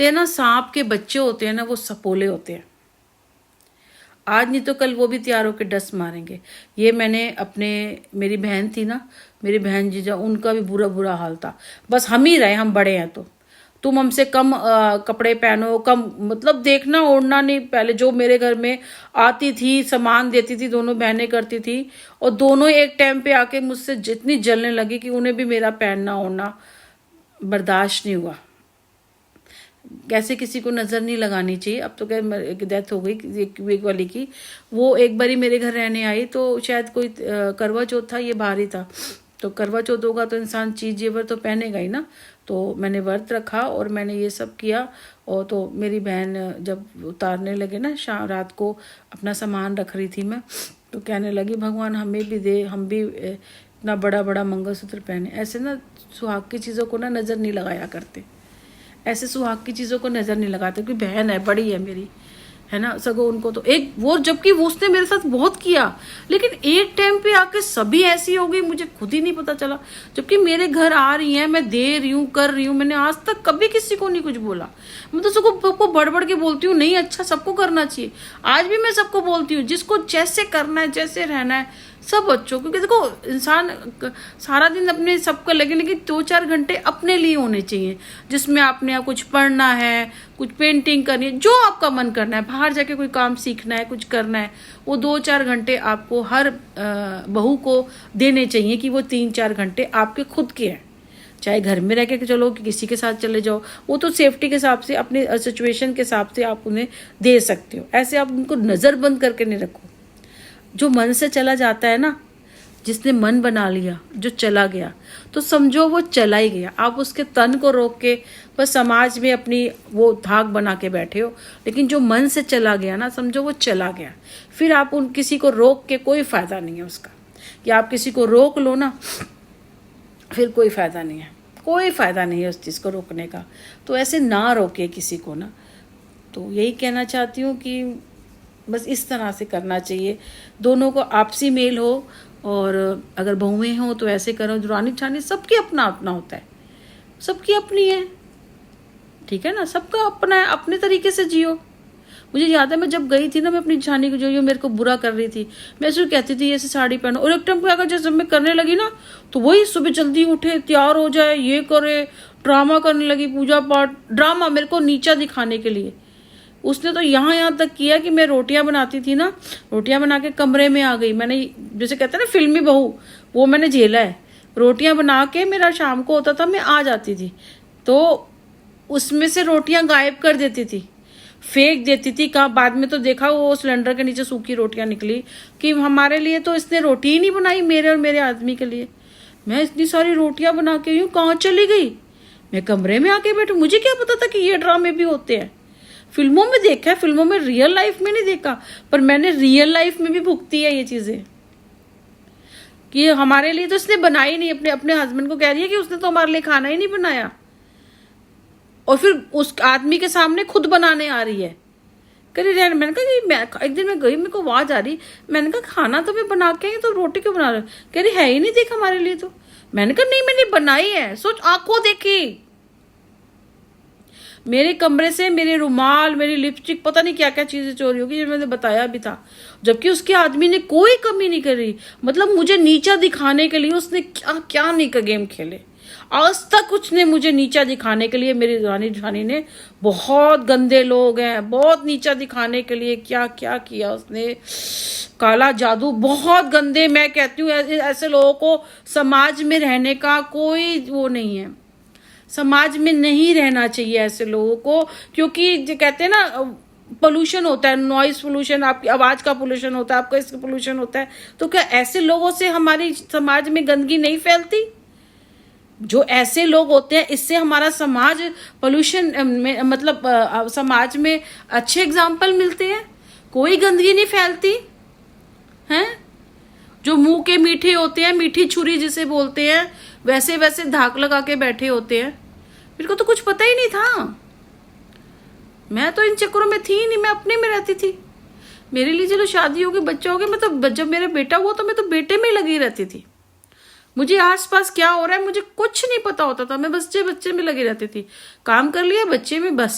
ते ना सांप के बच्चे होते हैं ना, वो सपोले होते हैं। आज नहीं तो कल वो भी तैयार होकर डस मारेंगे। ये मैंने मेरी बहन थी ना, मेरी बहन जीजा, उनका भी बुरा बुरा हाल था। बस हम ही रहे, हम बड़े हैं तो तुम हमसे कम कपड़े पहनो, कम मतलब देखना ओढ़ना नहीं। पहले जो मेरे घर में आती थी सामान देती थी, दोनों बहनें करती थी, और दोनों एक टाइम पे आके मुझसे जितनी जलने लगी कि उन्हें भी मेरा पहनना ओढ़ना बर्दाश्त नहीं हुआ। कैसे किसी को नज़र नहीं लगानी चाहिए। अब तो क्या डेथ हो गई एक वाली की, वो एक बारी मेरे घर रहने आई तो शायद कोई करवा चौथ था, ये बाहर ही था। तो करवा चौथ होगा तो इंसान चीज़ जेवर तो पहनेगा ही ना। तो मैंने व्रत रखा और मैंने ये सब किया। और तो मेरी बहन जब उतारने लगे ना, शाम रात को अपना सामान रख रही थी मैं, तो कहने लगी भगवान हमें भी दे, हम भी इतना बड़ा बड़ा मंगलसूत्र पहने। ऐसे ना सुहाग की चीज़ों को ना नज़र नहीं लगाया करते, ऐसे सुहाग की चीज़ों को नज़र नहीं लगाते। क्योंकि बहन है, बड़ी है मेरी, है ना। सगो उनको तो एक वो, जबकि वो उसने मेरे साथ बहुत किया, लेकिन एक टाइम पे आके सभी ऐसी हो गई, मुझे खुद ही नहीं पता चला। जबकि मेरे घर आ रही हैं, मैं दे रही हूँ, कर रही हूँ, मैंने आज तक कभी किसी को नहीं कुछ बोला। मैं तो सबको बढ़ बढ़ के बोलती हूँ, नहीं अच्छा सबको करना चाहिए। आज भी मैं सबको बोलती हूँ, जिसको जैसे करना है, जैसे रहना है, सब बच्चों, क्योंकि देखो इंसान सारा दिन अपने सबको लगे, लेकिन 2-4 घंटे अपने लिए होने चाहिए, जिसमें आपने कुछ पढ़ना है, कुछ पेंटिंग करनी है, जो आपका मन करना है, बाहर जाके कोई काम सीखना है, कुछ करना है, वो 2-4 घंटे आपको हर बहू को देने चाहिए कि वो 3-4 घंटे आपके खुद के हैं। चाहे घर में रह के चलो कि किसी के साथ चले जाओ, वो तो सेफ्टी के हिसाब से, अपने सिचुएशन के हिसाब से आप उन्हें दे सकते हो। ऐसे आप उनको नज़र बंद करके नहीं रखो। जो मन से चला जाता है ना, जिसने मन बना लिया, जो चला गया, तो समझो वो चला ही गया। आप उसके तन को रोक के बस समाज में अपनी वो धाक बना के बैठे हो, लेकिन जो मन से चला गया ना, समझो वो चला गया। फिर आप किसी को रोक के कोई फ़ायदा नहीं है उसका, कि आप किसी को रोक लो ना, फिर कोई फ़ायदा नहीं है, कोई फ़ायदा नहीं है उस चीज़ को रोकने का। तो ऐसे ना रोके किसी को ना। तो यही कहना चाहती हूँ कि बस इस तरह से करना चाहिए, दोनों को आपसी मेल हो। और अगर बहुएं हों तो ऐसे करो, दुरानी ठानी सबकी अपना अपना होता है, सबकी अपनी है, ठीक है ना, सबका अपना है, अपने तरीके से जियो। मुझे याद है मैं जब गई थी ना, मैं अपनी झानी को, जो मेरे को बुरा कर रही थी, मैं ऐसे कहती थी ऐसे साड़ी पहनो, और एक टाइम पे अगर जैसे मैं करने लगी ना, तो वही सुबह जल्दी उठे, तैयार हो जाए, ये करे, ड्रामा करने लगी, पूजा पाठ, ड्रामा मेरे को नीचा दिखाने के लिए। उसने तो यहाँ तक किया कि मैं रोटियां बनाती थी ना, रोटियां बना के कमरे में आ गई। मैंने, जैसे कहते हैं ना फिल्मी बहू, वो मैंने झेला है। रोटियां बना के मेरा शाम को होता था, मैं आ जाती थी, तो उसमें से रोटियां गायब कर देती थी, फेंक देती थी। कहाँ बाद में तो देखा वो सिलेंडर के नीचे सूखी रोटियां निकली, कि हमारे लिए तो इसने रोटी ही नहीं बनाई, मेरे और मेरे आदमी के लिए। मैं इतनी सारी रोटियां बना के यूँ कहाँ चली गई, मैं कमरे में आके बैठू। मुझे क्या पता था कि ये ड्रामे भी होते हैं। फिल्मों में देखा है, फिल्मों में, रियल लाइफ में नहीं देखा, पर मैंने रियल लाइफ में भी भुगती है ये चीजें, कि हमारे लिए तो इसने बनाई नहीं। अपने हस्बैंड को कह रही है कि उसने तो हमारे लिए खाना ही नहीं बनाया, और फिर उस आदमी के सामने खुद बनाने आ रही है। कह रही रहन, मैंने कहा कि एक दिन मैं गई, मेरे को आवाज आ रही, मैंने कहा खाना तो मैं बना के आई, तो रोटी क्यों बना रहे? कह रही है ही नहीं देख हमारे लिए तो। मैंने कहा नहीं, मैंने बनाई है, सोच आंखों देखी। मेरे कमरे से मेरे रुमाल, मेरी लिपस्टिक, पता नहीं क्या क्या चीजें चोरी होगी, जो मैंने बताया भी था। जबकि उसके आदमी ने कोई कमी नहीं करी, मतलब मुझे नीचा दिखाने के लिए उसने क्या क्या नहीं का गेम खेले। आज तक उसने मुझे नीचा दिखाने के लिए, मेरी रानी ने, बहुत गंदे लोग हैं, बहुत नीचा दिखाने के लिए क्या क्या किया उसने, काला जादू, बहुत गंदे। मैं कहती हूँ ऐसे लोगों को समाज में रहने का कोई वो नहीं है, समाज में नहीं रहना चाहिए ऐसे लोगों को। क्योंकि जो कहते हैं ना, पोल्यूशन होता है, नॉइज पोल्यूशन, आपकी आवाज का पोल्यूशन होता है, आपका इसका पोल्यूशन होता है। तो क्या ऐसे लोगों से हमारी समाज में गंदगी नहीं फैलती? जो ऐसे लोग होते हैं, इससे हमारा समाज पोल्यूशन में, मतलब समाज में अच्छे एग्जाम्पल मिलते हैं, कोई गंदगी नहीं फैलती है। जो मुंह के मीठे होते हैं, मीठी छुरी जिसे बोलते हैं, वैसे वैसे धाक लगा के बैठे होते हैं। मेरे को तो कुछ पता ही नहीं था, मैं तो इन चक्करों में थी नहीं, मैं अपने में रहती थी। मेरे लिए चलो शादी हो गई, बच्चा हो गया, मैं तो जब मेरा बेटा हुआ तो मैं तो बेटे में लगी रहती थी। मुझे आसपास क्या हो रहा है मुझे कुछ नहीं पता होता था, मैं बच्चे में लगी रहती थी। काम कर लिया बच्चे में, बस